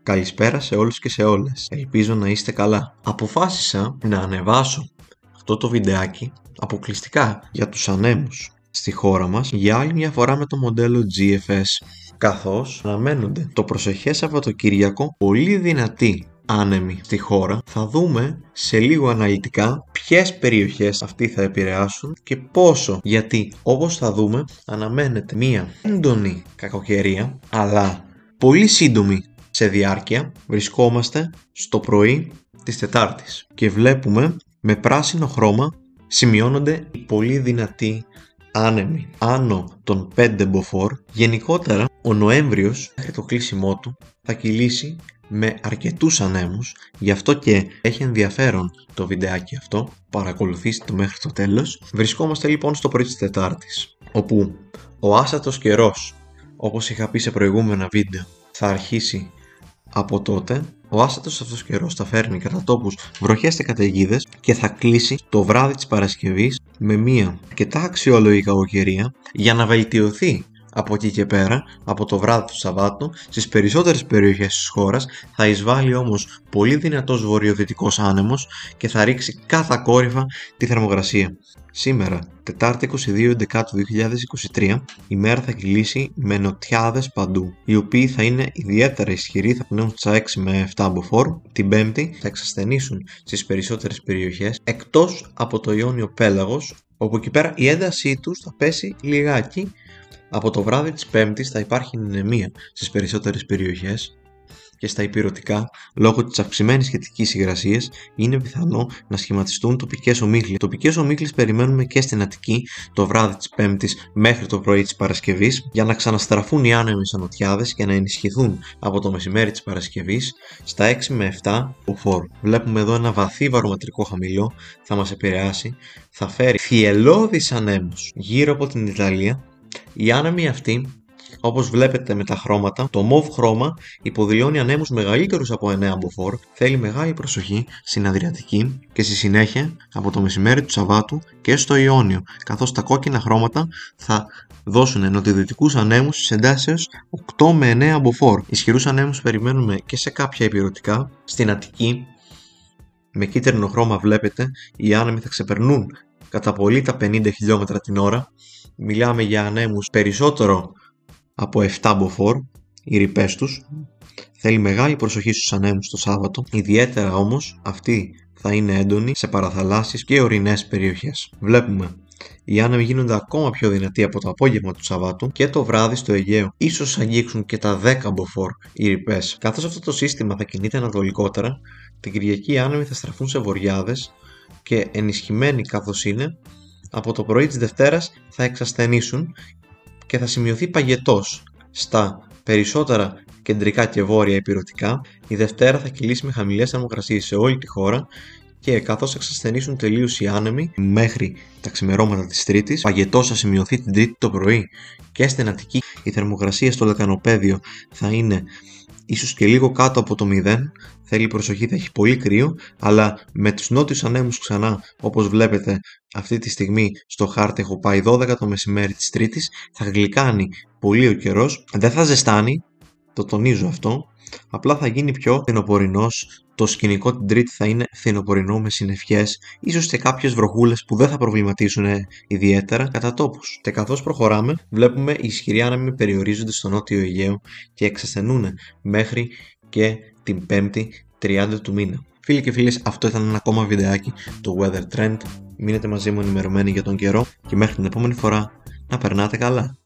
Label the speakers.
Speaker 1: Καλησπέρα σε όλους και σε όλες. Ελπίζω να είστε καλά. Αποφάσισα να ανεβάσω αυτό το βιντεάκι αποκλειστικά για τους ανέμους στη χώρα μας για άλλη μια φορά με το μοντέλο GFS, καθώς αναμένονται το προσεχές Σαββατοκύριακο πολύ δυνατοί άνεμοι στη χώρα. Θα δούμε σε λίγο αναλυτικά ποιες περιοχές αυτοί θα επηρεάσουν και πόσο, γιατί όπως θα δούμε αναμένεται μια έντονη κακοκαιρία αλλά πολύ σύντομη σε διάρκεια. Βρισκόμαστε στο πρωί της Τετάρτης και βλέπουμε με πράσινο χρώμα σημειώνονται οι πολύ δυνατοί άνεμοι άνω των 5 μποφόρ. Γενικότερα ο Νοέμβριος μέχρι το κλείσιμό του θα κυλήσει με αρκετούς ανέμους, γι' αυτό και έχει ενδιαφέρον το βιντεάκι αυτό, παρακολουθήστε το μέχρι το τέλος. Βρισκόμαστε λοιπόν στο πρωί της Τετάρτης, όπου ο άσατος καιρός, όπως είχα πει σε προηγούμενα βίντεο, θα αρχίσει από τότε. Ο άσατος αυτός καιρός θα φέρνει κατά τόπους βροχές και καταιγίδες και θα κλείσει το βράδυ της Παρασκευής με μια αρκετά αξιόλογη κακοκαιρία για να βελτιωθεί από εκεί και πέρα, από το βράδυ του Σαββάτου. Στις περισσότερες περιοχές της χώρας θα εισβάλλει όμως πολύ δυνατός βορειοδυτικός άνεμος και θα ρίξει κατακόρυφα τη θερμοκρασία. Σήμερα, Τετάρτη 22/11/2023, η μέρα θα κυλήσει με νοτιάδες παντού, οι οποίοι θα είναι ιδιαίτερα ισχυροί, θα πνέουν στα 6 με 7 μποφόρ. Την Πέμπτη θα εξασθενήσουν στις περισσότερες περιοχές, εκτός από το Ιόνιο Πέλαγος, όπου εκεί πέρα η έντασή τους θα πέσει λιγάκι. Από το βράδυ της Πέμπτης θα υπάρχει νηνεμία στις περισσότερες περιοχές και στα ηπειρωτικά, λόγω της αυξημένης σχετικής υγρασίας, είναι πιθανό να σχηματιστούν τοπικές ομίχλες. Τοπικές ομίχλες περιμένουμε και στην Αττική το βράδυ της Πέμπτης μέχρι το πρωί της Παρασκευής, για να ξαναστραφούν οι άνεμοι σε νοτιάδες και να ενισχυθούν από το μεσημέρι της Παρασκευής στα 6 με 7 μποφόρ. Βλέπουμε εδώ ένα βαθύ βαρομετρικό χαμηλό, θα μας επηρεάσει, θα φέρει θυελλώδεις ανέμους γύρω από την Ιταλία. Οι άνεμοι αυτοί, όπως βλέπετε με τα χρώματα, το μοβ χρώμα υποδηλώνει ανέμους μεγαλύτερους από 9 μποφόρ. Θέλει μεγάλη προσοχή στην Αδριατική και στη συνέχεια από το μεσημέρι του Σαββάτου και στο Ιόνιο, καθώς τα κόκκινα χρώματα θα δώσουν νοτιοδυτικούς ανέμους στις εντάσεις 8 με 9 μποφόρ. Ισχυρούς ανέμους περιμένουμε και σε κάποια ηπειρωτικά. Στην Αττική, με κίτρινο χρώμα βλέπετε, οι άνεμοι θα ξεπερνούν κατά πολύ τα 50 χιλιόμετρα την ώρα. Μιλάμε για ανέμους περισσότερο από 7 μποφόρ, οι ρηπές τους. Θέλει μεγάλη προσοχή στους ανέμους το Σάββατο, ιδιαίτερα όμως αυτοί θα είναι έντονοι σε παραθαλάσσιες και ορεινές περιοχές. Βλέπουμε οι άνεμοι γίνονται ακόμα πιο δυνατοί από το απόγευμα του Σαββάτου και το βράδυ στο Αιγαίο. Ίσως αγγίξουν και τα 10 μποφόρ οι ρηπές. Καθώς αυτό το σύστημα θα κινείται ανατολικότερα, την Κυριακή οι άνεμοι θα στραφούν σε βορειάδες και ενισχυμένοι καθώς είναι, από το πρωί της Δευτέρας θα εξασθενήσουν και θα σημειωθεί παγετός στα περισσότερα κεντρικά και βόρεια ηπειρωτικά. Η Δευτέρα θα κυλήσει με χαμηλές θερμοκρασίες σε όλη τη χώρα και καθώς εξασθενήσουν τελείως οι άνεμοι μέχρι τα ξημερώματα της Τρίτης, παγετός θα σημειωθεί την Τρίτη το πρωί και στην Αττική. Η θερμοκρασία στο λεκανοπέδιο θα είναι ίσως και λίγο κάτω από το 0. Θέλει προσοχή, θα έχει πολύ κρύο, αλλά με τους νότιους ανέμους ξανά, όπως βλέπετε αυτή τη στιγμή στο χάρτη έχω πάει 12 το μεσημέρι της Τρίτης, θα γλυκάνει πολύ ο καιρός, δεν θα ζεστάνει, το τονίζω αυτό, απλά θα γίνει πιο φθινοπορεινός. Το σκηνικό την Τρίτη θα είναι φθινοπορεινό με συννεφιές, ίσως και κάποιες βροχούλες που δεν θα προβληματίσουν ιδιαίτερα κατά τόπους. Και καθώς προχωράμε, βλέπουμε οι ισχυροί άνεμοι περιορίζονται στο νότιο Αιγαίο και εξασθενούν μέχρι και την 5η 30 του μήνα. Φίλοι και φίλες, αυτό ήταν ένα ακόμα βιντεάκι του Weather Trend. Μείνετε μαζί μου ενημερωμένοι για τον καιρό και μέχρι την επόμενη φορά να περνάτε καλά.